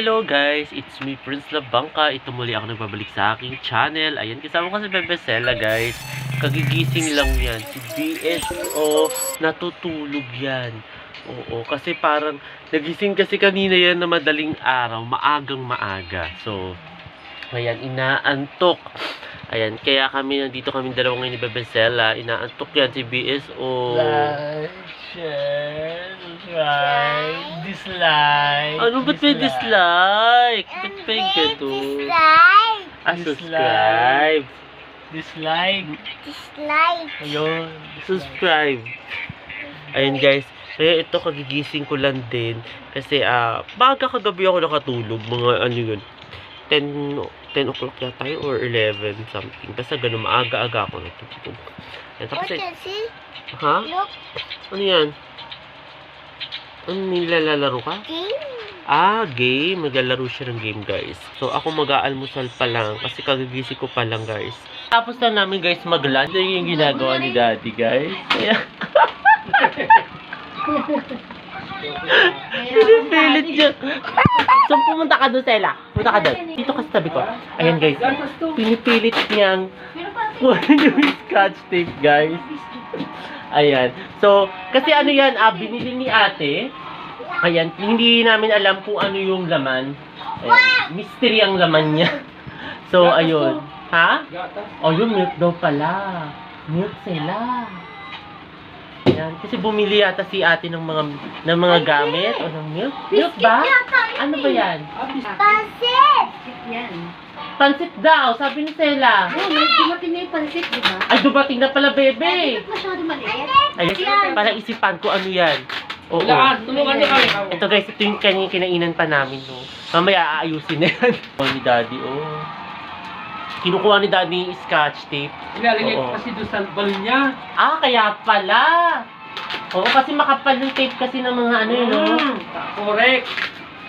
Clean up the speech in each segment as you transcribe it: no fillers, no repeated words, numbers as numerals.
Hello guys, it's me Prince Labangka. Ito muli ako nagbabalik sa aking channel. Ayan, kasama ko si Bebe Sela guys. Kagigising lang yan. Si BSO natutulog yan. Oo, kasi parang nagising kasi kanina yan na madaling araw, maagang maaga. So, ayan, inaantok. Ayan, kaya nandito kami dalawa ngayon ni Bebe Sela. Inaantok yan si BSO. Like, share, subscribe, dislike. Ano ba't may dislike? Ba't may ganun? Subscribe. Dislike. Dislike. Ayun. Subscribe. Ayun guys. Kaya ito kagigising ko lang din. Kasi baga kagabi ako nakatulog. Mga ano yun. 10 o'clock yata yun or 11 something. Basta ganun maaga-aga ako natutulog. Ayan, tapos ha? Look, Ano yan? Ano nilalaro ka? game. Game. Maglalaro siya ng game, guys. So, ako mag-aalmusal pa lang kasi kagigising ko pa lang, guys. Tapos na namin, guys, mag-lunch. Ito yung ginagawa ni Daddy, guys. Ayan. Pinipilit dyan. So, pumunta ka doon, Sela. Pumunta ka doon. Dito ka sa tabi ko. Ayan, guys. Pinipilit niyang kunin yung scotch tape, guys. Ayan. So, kasi ano yan, binili ni ate. Ayan, hindi namin alam kung ano yung laman. Ayan, mystery ang laman niya. So, ayun. Ha? Oh, yung milk daw pala. Milk sila. Ayan, kasi bumili yata si ate ng mga gamit o ng milk. Milk ba? Ano ba yan? Pansit. Pansit daw, sabi ni Sela. May dumating na yung pansit, di ba? Ay, dumating na pala, bebe. Masyado maliit. Ayan, para isipan ko ano yan. Oo. Tulungan niyo kami. Ito guys, ito yung kinainan pa namin, no. Mamaya aayusin na yan. Ni Daddy, oh. Kinukuha ni Daddy yung scotch tape. Ilalagay Oo. ko kasi doon sa balon niya. Kaya pala. Oo, kasi makapal yung tape kasi ng mga ano yun, no. Correct.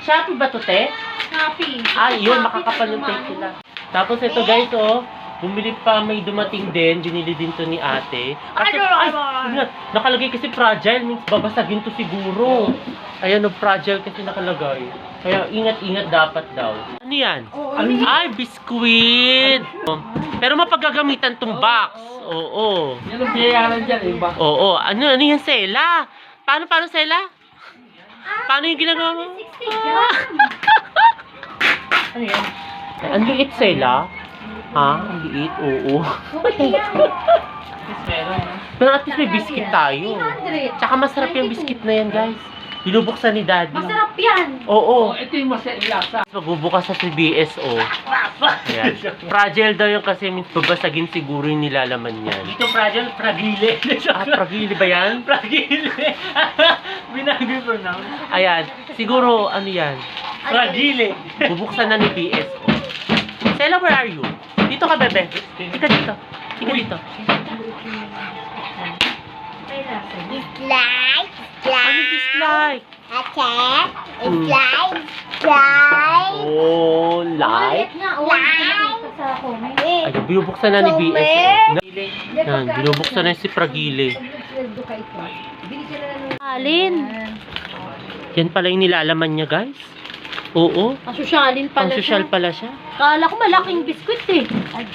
Shopee ba to, te? Happy. Yun, makakapal yung tape nila. Tapos ito guys, oh. Bumili pa, may dumating din. Binili din to ni ate. Kasi, nakalagay kasi fragile. Means babasagin to siguro. Ayan, fragile kasi nakalagay. Kaya ingat-ingat dapat daw. Ano yan? Ay, biskuit! Pero mapagagamitan tong box. Oo. Yan ang biyayaran dyan, eh. Oo. Ano yan, Sela? Paano, Sela? Paano yung ginagawa mo? Ano yan? Ang liit, Sela. Ang liit, oo. Pero at least may biscuit tayo. Tsaka masarap yung biscuit na yan, guys. Binubuksan ni Daddy. Masarap yan. Oo. Ito yung lasa. Magbubukas sa BSO. Ayan. Fragile daw yung kasi means babasagin siguro yung nilalaman niyan. Dito fragile, fragile. Fragile ba yan? Fragile. Binagay pronoun. Ayan. Siguro, ano yan? Fragile. Bubuksan na ni BSO. Sela, where are you? Dito ka, bebe. Ika dito. Dito. Dislike. Ano dislike? Okay. Dislike. Dislike. Oh, like? Ay, binubuksan na ni BSO. Yan, binubuksan na si Fragile. Alin? Yan pala yung nilalaman niya, guys. Oo. Asosyalin pala Pang-social pala siya. Kala ko malaking biskuit eh.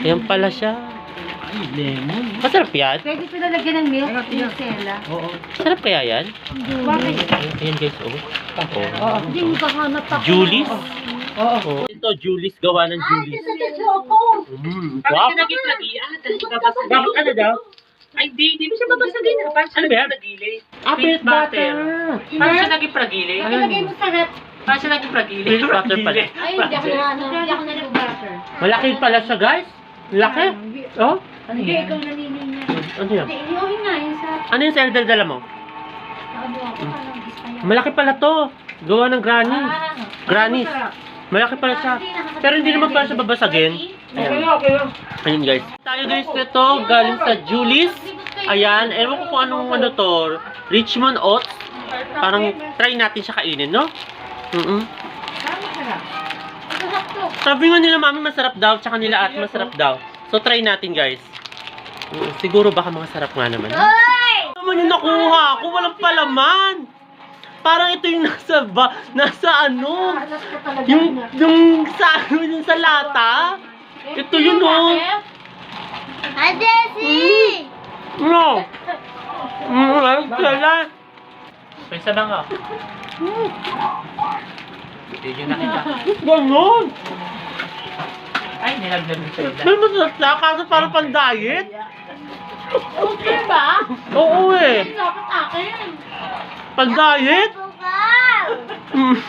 Yan pala siya. Ay, lemon. Masarap yan? Pwede ko nalagyan ng milk, Sela. Oo. Sarap kaya yan? Bakit? Ayan guys, oh. Hindi mo ba hanap ako? Julius? Oo. Oh. Ito, Julius. Gawa ng Julius. Ito sa choco. Wow. Bakit ano daw? Ay, di mo siya babasagin. Parang siya Ano ba yan? naging-pragile. Peanut butter. Parang siya naging-pragile. Ilagay mo sa rep. Parang siya naging-pragile. Peanut butter pala. Ay, hindi ako nag-butter. Malaki pala siya, guys. Laki. Oh? Ano Hindi, yan? ikaw nanininya. Ano yan? Hindi, inuhin nga yun sa... Ano yung serdal dala mo? Nakabuha ko pa ng display. Malaki pala to. Gawa ng granny. Grannies. Malaki pala siya. Pero hindi naman pala siya babasagin. Okay lang, okay lang. Ayun guys. Tayo guys ito galing sa Julius. Ayan, ewan ko kung anong ano to. Richmond Oats. Parang try natin siya kainin, no? Sabi nga nila mami masarap daw, tsaka nila ate masarap daw. So try natin guys. Siguro baka mga sarap nga naman. Ano naman yung nakuha ko? Walang palaman. Parang ito yung nasa ano? Yung sa ano, yung sa lata? Ito yun, oh. Hi, Jessie! No. Kala. Pwesa lang ka. Hindi nyo nakita. Ganon. Ay, nilaglag mo sa'yo. May masarap siya, kaso parang pang-diet. Okay ba? Oo eh. Dapat akin. Pang-diet?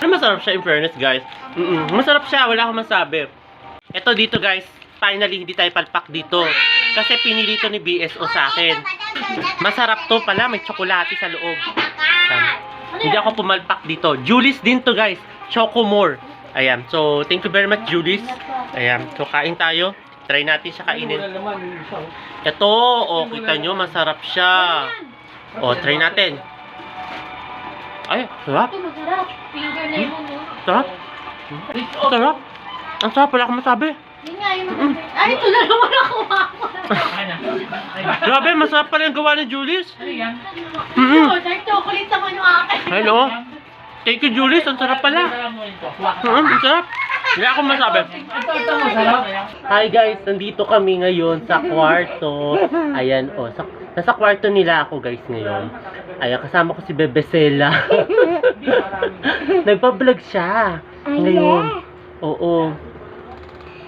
Ano masarap siya in fairness, guys. Masarap siya, wala akong masabi. Ito dito, guys. Finally, hindi tayo palpak dito. Kasi pinili to ni BSO sa akin. Masarap to pala, may tsokolate sa loob. Hindi ako pumalpak dito. Julie's din to, guys. Chocomore. Ayan. So, thank you very much, Julie's. Ayan. So, kain tayo. Try natin siya kainin. Ito, oh, kita nyo, masarap siya. Oh, try natin. Ay, sarap. Ito masarap. Finger lemon, no? Sarap. Sarap. Ang sarap, wala akong masabi. Yun nga, yung masarap. Ay, ito na naman ako. Ano? Ay, Grabe, masarap pala yung gawa ni Julie's. ano yan? Ito, dark chocolate naman yung akin. Hello. Thank you, Julie's. Ang sarap pala. Ang sarap. Wala akong masabi. Ito, masarap. Hi guys, nandito kami ngayon sa kwarto. Ayan, oh, nasa kwarto nila ako guys ngayon. Ayan, kasama ko si Bebe Sela. Nagpa-vlog siya ngayon. Oo.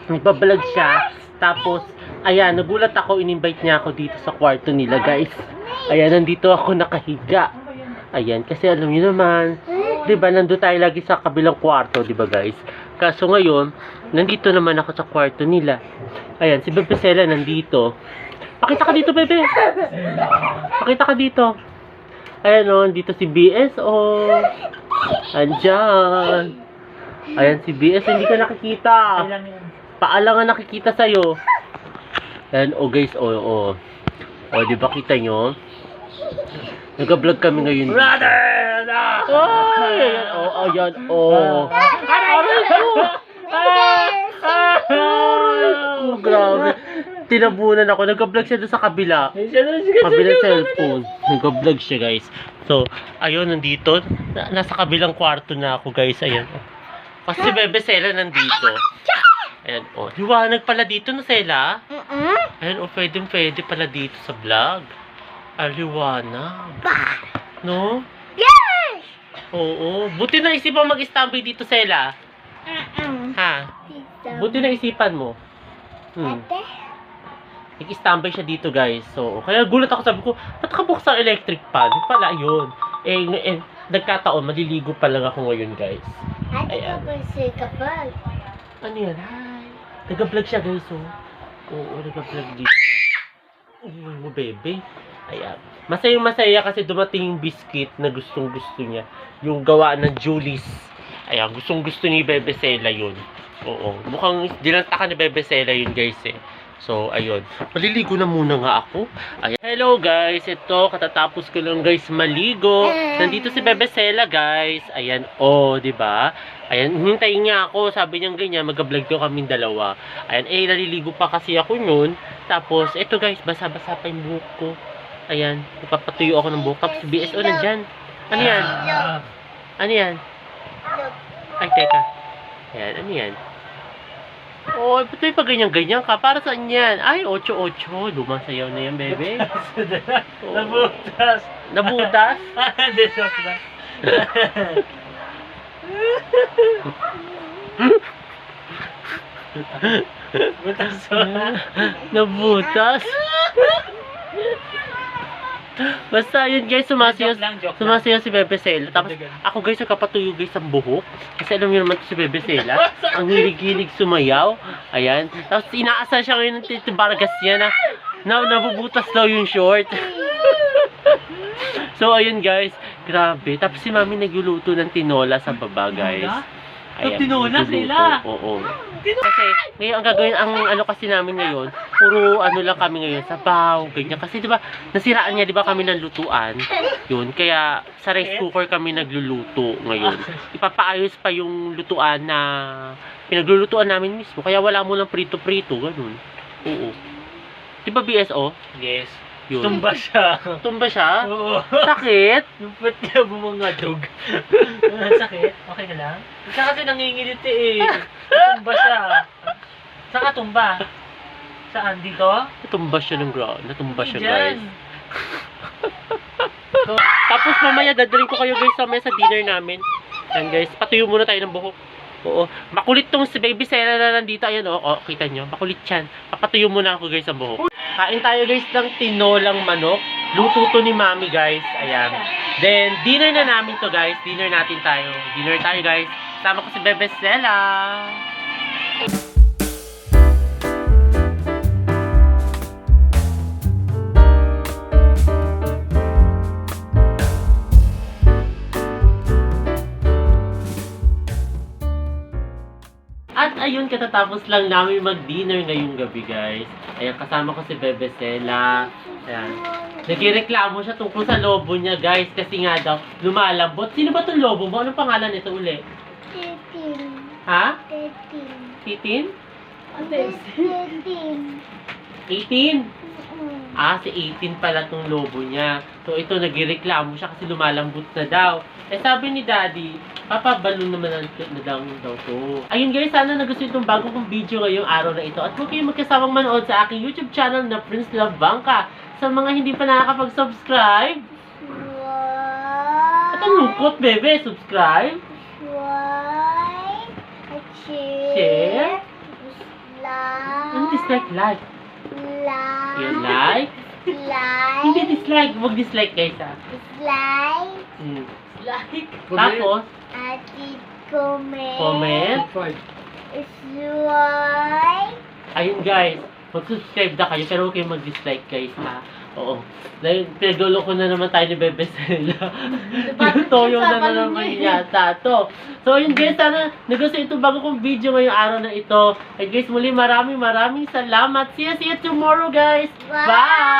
Nagpa-vlog siya. Tapos, ayan, nagulat ako, in-invite niya ako dito sa kwarto nila guys. Ayan, nandito ako nakahiga. Ayan, kasi alam niyo naman, 'di ba, nandito tayo lagi sa kabilang kwarto, 'di ba guys? Kaso ngayon, nandito naman ako sa kwarto nila. Ayan, si Bebe Sela nandito. Pakita ka dito, Bebe. Pakita ka dito. Ayan o, dito si BSO. Andyan. Ayan si BS, hindi ka nakikita. Paalang nga nakikita sa'yo. Ayan, o guys, o. O, di ba kita nyo? Nag-vlog kami ngayon. Brother! Ay, ayan, o, ayan, o. Oh, grabe. Tinabunan ako. Nag-vlog siya doon sa kabila. Kabilang cellphone. Nag-vlog siya, guys. So, ayun, nandito. Nasa kabilang kwarto na ako, guys. Ayan. Kasi si Bebe Sela nandito. Ayan, oh. Liwanag pala dito, no, Sela? Ayan, oh, pwede pala dito sa vlog. Liwanag. No? Yes! Oo. Buti na isipan mag-standby dito, Sela. Ha? Buti na isipan mo. Nag-standby siya dito, guys. So, kaya gulat ako, sabi ko, ba't nakabukas ang electric fan? Pala yun. Nagkataon, maliligo pa lang ako ngayon, guys. Ayan. Ano yan? Hi. Nag-vlog siya, guys, oh. Oo, nag-vlog dito. Uy mo, bebe. Ayan. Masaya kasi dumating yung biscuit na gustong-gusto niya. Yung gawa ng Julie's. Ayan, gustong-gusto ni Bebe Sela yun. Oo. Mukhang dinantakan ni Bebe Sela yun, guys, eh. So, ayun. Maliligo na muna nga ako. Ayan. Hello, guys. Ito, katatapos ko lang, guys, maligo. Nandito si Bebe Sela, guys. Ayan, oh, diba? Ayan, hintayin niya ako. Sabi niya ganyan, mag-vlog ko kaming dalawa. Ayan, naliligo pa kasi ako nun. Tapos, ito, guys, basa-basa pa yung buhok ko. Ayan, ipapatuyo ako ng buhok. Tapos, BSO nandyan. Ano yan? Ano yan? Ay, teka. Ayan, ano yan? Oh, ba't may pa ganyan-ganyan ka? Para saan yan? Ay, 8-8. Lumang sayaw na yan, bebe. Oh. Nabutas. Nabutas? Hindi, joke lang. Butas mo. Nabutas? Basta yun, guys, sumasayaw si Bebe Sela. Tapos ako, guys, nagkapatuyo, guys, ang buhok. Kasi alam niyo naman si Bebe Sela, ang hilig-hilig sumayaw. Ayan. Tapos inaasar siya ngayon ng Tito Vargas niya na nabubutas daw yung short. So, ayun, guys. Grabe. Tapos si Mami nagluluto ng tinola sa baba, guys. Ayan, Tinola nagluluto. sila? Oo. Kasi, ngayon, ang gagawin, ang ano kasi namin ngayon, puro ano lang kami ngayon, sabaw, ganyan. Kasi, di ba, nasiraan niya, di ba, kami ng lutuan. Yun, kaya sa rice cooker kami nagluluto ngayon. Ipapaayos pa yung lutuan na pinaglulutuan namin mismo. Kaya wala mo lang prito-prito, ganun. Oo. Di ba, BSO? Yes. yun? Tumba siya. Tumba siya? Oo. Sakit? Yung puwet niya bumangadog. Sakit? Okay ka lang? Siya kasi nangingiliti eh. Tumba siya. Saan ka tumba? Saan? Dito? Natumba siya ng ground. Natumba siya, Diyan. guys. Tapos mamaya dadalhin ko kayo guys sa mesa dinner namin. Ayan guys, patuyo muna tayo ng buhok. Oo. Makulit tong si Baby Sela na nandito. Ayan oh, kita nyo. Makulit yan. Papatuyo muna ako guys ang buhok. Kain tayo guys ng tinolang manok. Luto to ni Mami guys. Ayan. Then, dinner na namin to guys. Dinner natin tayo. Dinner tayo guys. Sama ko si Bebe Sela. At ayun, katatapos lang namin mag-dinner ngayong gabi, guys. Ayan, kasama ko si Bebe Sela. Ayan. Nagreklamo siya tungkol sa lobo niya, guys. Kasi nga daw, lumalambot. Sino ba itong lobo mo? Anong pangalan nito uli? Titin. Ha? Titin. Titin? Titin. 18? Ah, si 18 pala tong lobo niya. So, ito, nagreklamo siya kasi lumalambot na daw. Eh, sabi ni Daddy, papabalon naman na daw to. Ayun guys, sana nagustuhan itong bago kong video ngayong araw na ito. At huwag kayong magkasamang manood sa aking YouTube channel na Prince Love Bangka. Sa mga hindi pa nakakapag-subscribe. At ang lungkot, bebe, subscribe. Share. Ano dislike? Like. You like? Hindi dislike. Huwag dislike guys ha. Hmm. Like. Tapos, comment. Ayun guys, mag-subscribe na kayo pero huwag kayong mag-dislike guys ha. Oo. Dahil pinagulo ko na naman tayo ni Bebe Sela. Yung toyo na naman yata to. So ayun guys, sana nagustuhan itong bago kong video ngayong araw na ito. And guys, muli maraming salamat. See you tomorrow guys. Bye!